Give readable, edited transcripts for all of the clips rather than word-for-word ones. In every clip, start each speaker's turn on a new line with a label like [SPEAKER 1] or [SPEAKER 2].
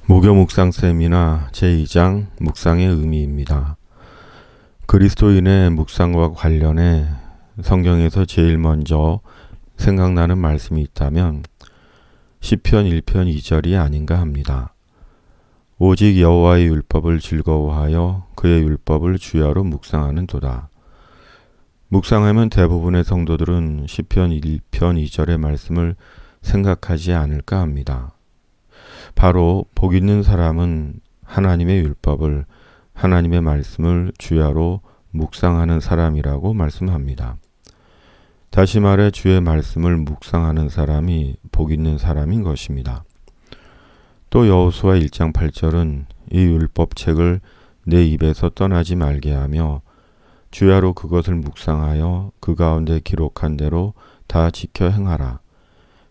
[SPEAKER 1] 목요 묵상 세미나 제2장 묵상의 의미입니다. 그리스도인의 묵상과 관련해 성경에서 제일 먼저 생각나는 말씀이 있다면 시편 1편 2절이 아닌가 합니다. 오직 여호와의 율법을 즐거워하여 그의 율법을 주야로 묵상하는 도다. 묵상하면 대부분의 성도들은 시편 1편 2절의 말씀을 생각하지 않을까 합니다. 바로 복 있는 사람은 하나님의 율법을, 하나님의 말씀을 주야로 묵상하는 사람이라고 말씀합니다. 다시 말해 주의 말씀을 묵상하는 사람이 복 있는 사람인 것입니다. 또 여호수아 1장 8절은 이 율법책을 내 입에서 떠나지 말게 하며 주야로 그것을 묵상하여 그 가운데 기록한 대로 다 지켜 행하라.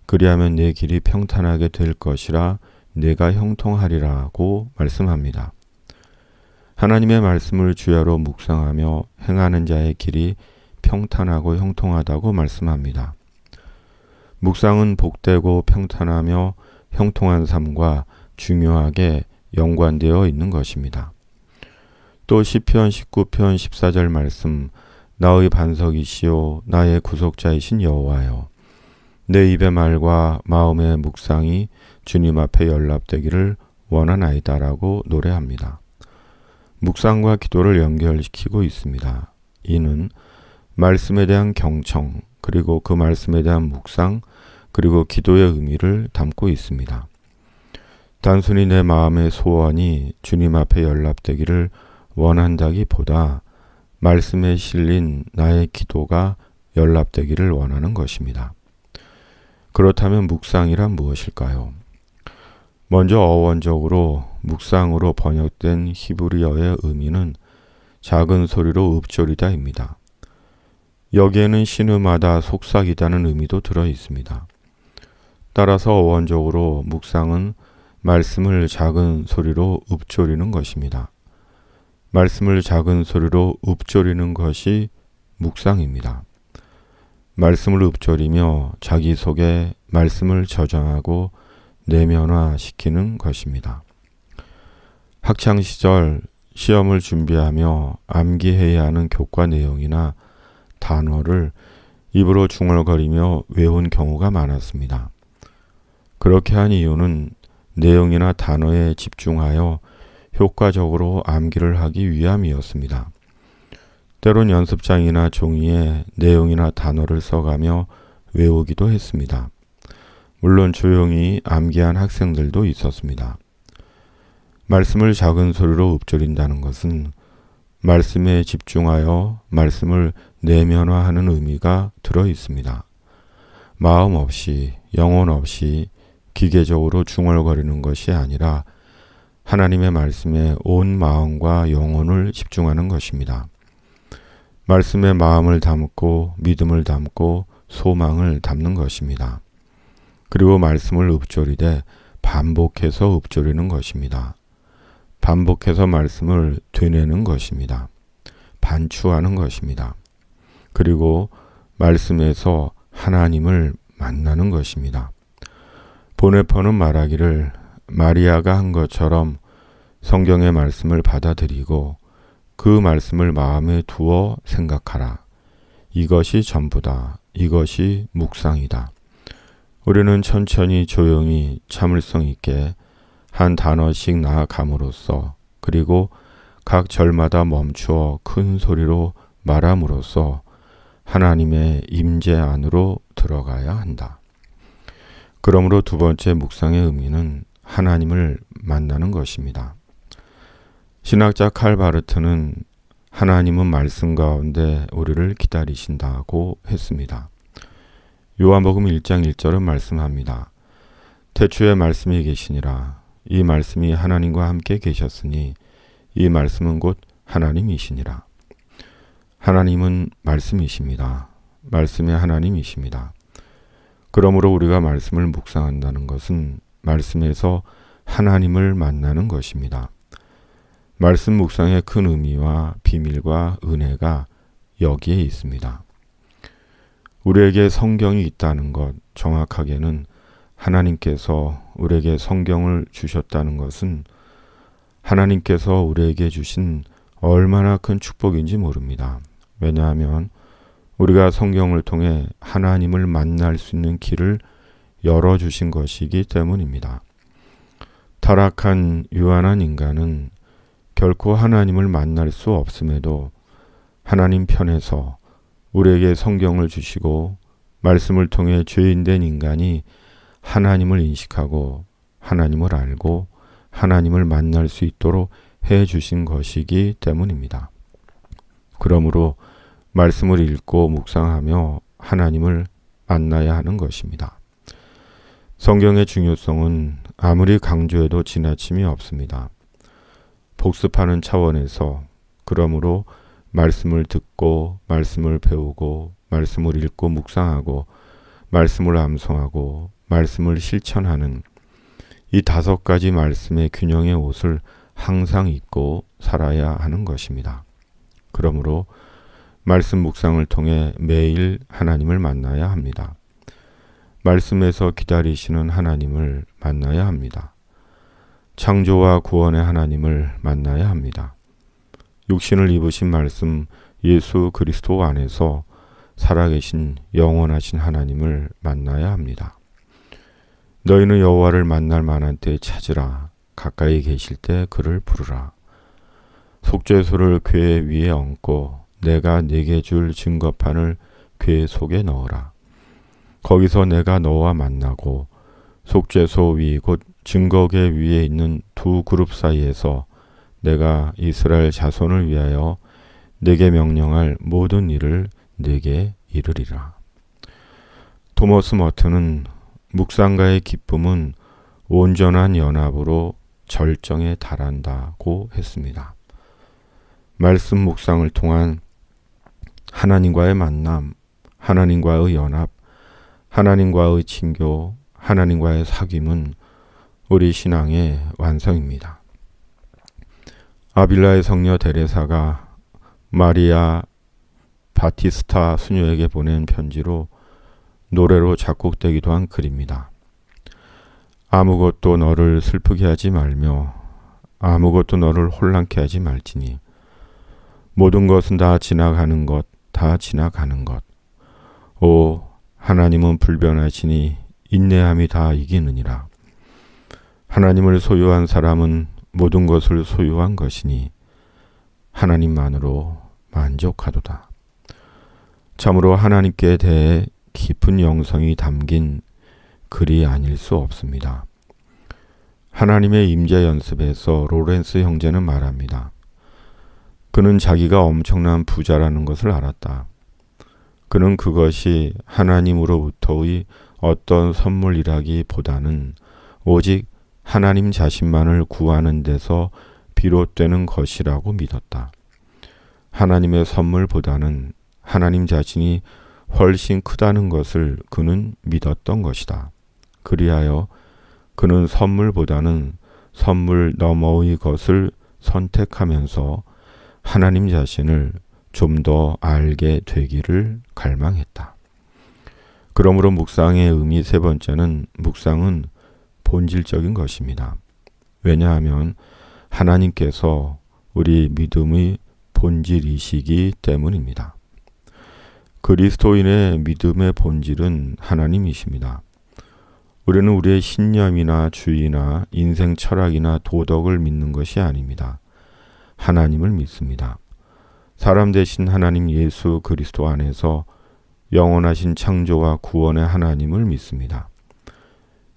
[SPEAKER 1] 그리하면 내 길이 평탄하게 될 것이라 내가 형통하리라고 말씀합니다. 하나님의 말씀을 주야로 묵상하며 행하는 자의 길이 평탄하고 형통하다고 말씀합니다. 묵상은 복되고 평탄하며 형통한 삶과 중요하게 연관되어 있는 것입니다. 또 시편 19편 14절 말씀, 나의 반석이시오 나의 구속자이신 여호와여, 내 입의 말과 마음의 묵상이 주님 앞에 연락되기를 원하나이다라고 노래합니다. 묵상과 기도를 연결시키고 있습니다. 이는 말씀에 대한 경청, 그리고 그 말씀에 대한 묵상, 그리고 기도의 의미를 담고 있습니다. 단순히 내 마음의 소원이 주님 앞에 연락되기를 원한다기보다 말씀에 실린 나의 기도가 연락되기를 원하는 것입니다. 그렇다면 묵상이란 무엇일까요? 먼저 어원적으로 묵상으로 번역된 히브리어의 의미는 작은 소리로 읊조리다입니다. 여기에는 신음하다, 속삭이다는 의미도 들어 있습니다. 따라서 어원적으로 묵상은 말씀을 작은 소리로 읊조리는 것입니다. 말씀을 작은 소리로 읊조리는 것이 묵상입니다. 말씀을 읊조리며 자기 속에 말씀을 저장하고 내면화시키는 것입니다. 학창시절 시험을 준비하며 암기해야 하는 교과 내용이나 단어를 입으로 중얼거리며 외운 경우가 많았습니다. 그렇게 한 이유는 내용이나 단어에 집중하여 효과적으로 암기를 하기 위함이었습니다. 때론 연습장이나 종이에 내용이나 단어를 써가며 외우기도 했습니다. 물론 조용히 암기한 학생들도 있었습니다. 말씀을 작은 소리로 읊조린다는 것은 말씀에 집중하여 말씀을 내면화하는 의미가 들어 있습니다. 마음 없이, 영혼 없이 기계적으로 중얼거리는 것이 아니라 하나님의 말씀에 온 마음과 영혼을 집중하는 것입니다. 말씀에 마음을 담고 믿음을 담고 소망을 담는 것입니다. 그리고 말씀을 읊조리되 반복해서 읊조리는 것입니다. 반복해서 말씀을 되뇌는 것입니다. 반추하는 것입니다. 그리고 말씀에서 하나님을 만나는 것입니다. 보네퍼는 말하기를 마리아가 한 것처럼 성경의 말씀을 받아들이고 그 말씀을 마음에 두어 생각하라. 이것이 전부다. 이것이 묵상이다. 우리는 천천히 조용히 참을성 있게 한 단어씩 나아감으로써, 그리고 각 절마다 멈추어 큰 소리로 말함으로써 하나님의 임재 안으로 들어가야 한다. 그러므로 두 번째 묵상의 의미는 하나님을 만나는 것입니다. 신학자 칼 바르트는 하나님은 말씀 가운데 우리를 기다리신다고 했습니다. 요한복음 1장 1절은 말씀합니다. 태초에 말씀이 계시니라. 이 말씀이 하나님과 함께 계셨으니 이 말씀은 곧 하나님이시니라. 하나님은 말씀이십니다. 말씀의 하나님이십니다. 그러므로 우리가 말씀을 묵상한다는 것은 말씀에서 하나님을 만나는 것입니다. 말씀 묵상의 큰 의미와 비밀과 은혜가 여기에 있습니다. 우리에게 성경이 있다는 것, 정확하게는 하나님께서 우리에게 성경을 주셨다는 것은 하나님께서 우리에게 주신 얼마나 큰 축복인지 모릅니다. 왜냐하면 우리가 성경을 통해 하나님을 만날 수 있는 길을 열어주신 것이기 때문입니다. 타락한 유한한 인간은 결코 하나님을 만날 수 없음에도 하나님 편에서 우리에게 성경을 주시고 말씀을 통해 죄인된 인간이 하나님을 인식하고 하나님을 알고 하나님을 만날 수 있도록 해 주신 것이기 때문입니다. 그러므로 말씀을 읽고 묵상하며 하나님을 만나야 하는 것입니다. 성경의 중요성은 아무리 강조해도 지나침이 없습니다. 복습하는 차원에서 그러므로 말씀을 듣고 말씀을 배우고 말씀을 읽고 묵상하고 말씀을 암송하고 말씀을 실천하는 이 5가지 말씀의 균형의 옷을 항상 입고 살아야 하는 것입니다. 그러므로 말씀 묵상을 통해 매일 하나님을 만나야 합니다. 말씀에서 기다리시는 하나님을 만나야 합니다. 창조와 구원의 하나님을 만나야 합니다. 육신을 입으신 말씀 예수 그리스도 안에서 살아계신 영원하신 하나님을 만나야 합니다. 너희는 여호와를 만날 만한 때에 찾으라. 가까이 계실 때 그를 부르라. 속죄소를 궤 위에 얹고 내가 네게 줄 증거판을 궤 속에 넣어라. 거기서 내가 너와 만나고 속죄소 위 곧 증거궤 위에 있는 두 그룹 사이에서 내가 이스라엘 자손을 위하여 네게 명령할 모든 일을 네게 이르리라. 토머스 머튼은 묵상가의 기쁨은 온전한 연합으로 절정에 달한다고 했습니다. 말씀 묵상을 통한 하나님과의 만남, 하나님과의 연합, 하나님과의 친교, 하나님과의 사귐은 우리 신앙의 완성입니다. 아빌라의 성녀 데레사가 마리아 바티스타 수녀에게 보낸 편지로 노래로 작곡되기도 한 글입니다. 아무것도 너를 슬프게 하지 말며 아무것도 너를 혼란케 하지 말지니 모든 것은 다 지나가는 것, 다 지나가는 것. 오 하나님은 불변하시니 인내함이 다 이기느니라. 하나님을 소유한 사람은 모든 것을 소유한 것이니 하나님만으로 만족하도다. 참으로 하나님께 대해 깊은 영성이 담긴 글이 아닐 수 없습니다. 하나님의 임재 연습에서 로렌스 형제는 말합니다. 그는 자기가 엄청난 부자라는 것을 알았다. 그는 그것이 하나님으로부터의 어떤 선물이라기보다는 오직 하나님 자신만을 구하는 데서 비롯되는 것이라고 믿었다. 하나님의 선물보다는 하나님 자신이 훨씬 크다는 것을 그는 믿었던 것이다. 그리하여 그는 선물보다는 선물 너머의 것을 선택하면서 하나님 자신을 좀 더 알게 되기를 갈망했다. 그러므로 묵상의 의미 3번째는 묵상은 본질적인 것입니다. 왜냐하면 하나님께서 우리 믿음의 본질이시기 때문입니다. 그리스도인의 믿음의 본질은 하나님이십니다. 우리는 우리의 신념이나 주의나 인생 철학이나 도덕을 믿는 것이 아닙니다. 하나님을 믿습니다. 사람 되신 하나님 예수 그리스도 안에서 영원하신 창조와 구원의 하나님을 믿습니다.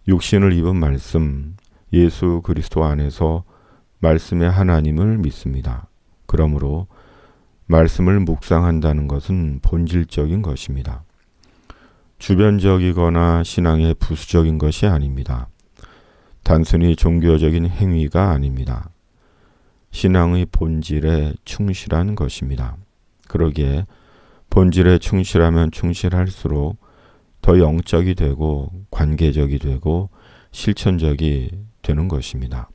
[SPEAKER 1] 육신을 입은 말씀, 예수 그리스도 안에서 말씀의 하나님을 믿습니다. 그러므로 말씀을 묵상한다는 것은 본질적인 것입니다. 주변적이거나 신앙의 부수적인 것이 아닙니다. 단순히 종교적인 행위가 아닙니다. 신앙의 본질에 충실한 것입니다. 그러기에 본질에 충실하면 충실할수록 더 영적이 되고 관계적이 되고 실천적이 되는 것입니다.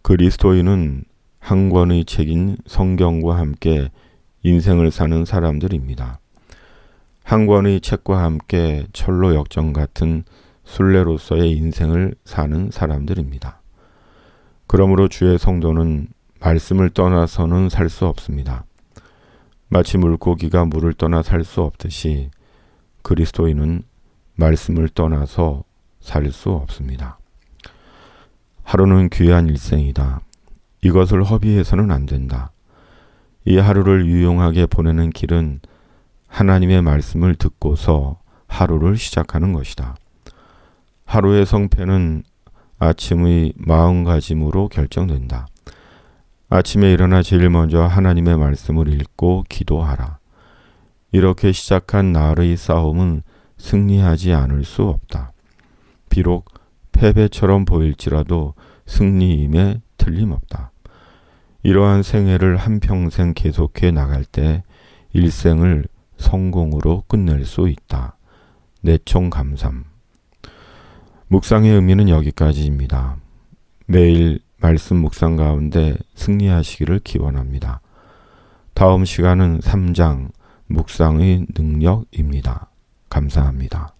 [SPEAKER 1] 그리스도인은 한 권의 책인 성경과 함께 인생을 사는 사람들입니다. 한 권의 책과 함께 철로 역정 같은 순례로서의 인생을 사는 사람들입니다. 그러므로 주의 성도는 말씀을 떠나서는 살 수 없습니다. 마치 물고기가 물을 떠나 살 수 없듯이 그리스도인은 말씀을 떠나서 살 수 없습니다. 하루는 귀한 일생이다. 이것을 허비해서는 안 된다. 이 하루를 유용하게 보내는 길은 하나님의 말씀을 듣고서 하루를 시작하는 것이다. 하루의 성패는 아침의 마음가짐으로 결정된다. 아침에 일어나 제일 먼저 하나님의 말씀을 읽고 기도하라. 이렇게 시작한 날의 싸움은 승리하지 않을 수 없다. 비록 패배처럼 보일지라도 승리임에 틀림없다. 이러한 생애를 한평생 계속해 나갈 때 일생을 성공으로 끝낼 수 있다. 내총감삼. 묵상의 의미는 여기까지입니다. 매일 말씀 묵상 가운데 승리하시기를 기원합니다. 다음 시간은 3장 묵상의 능력입니다. 감사합니다.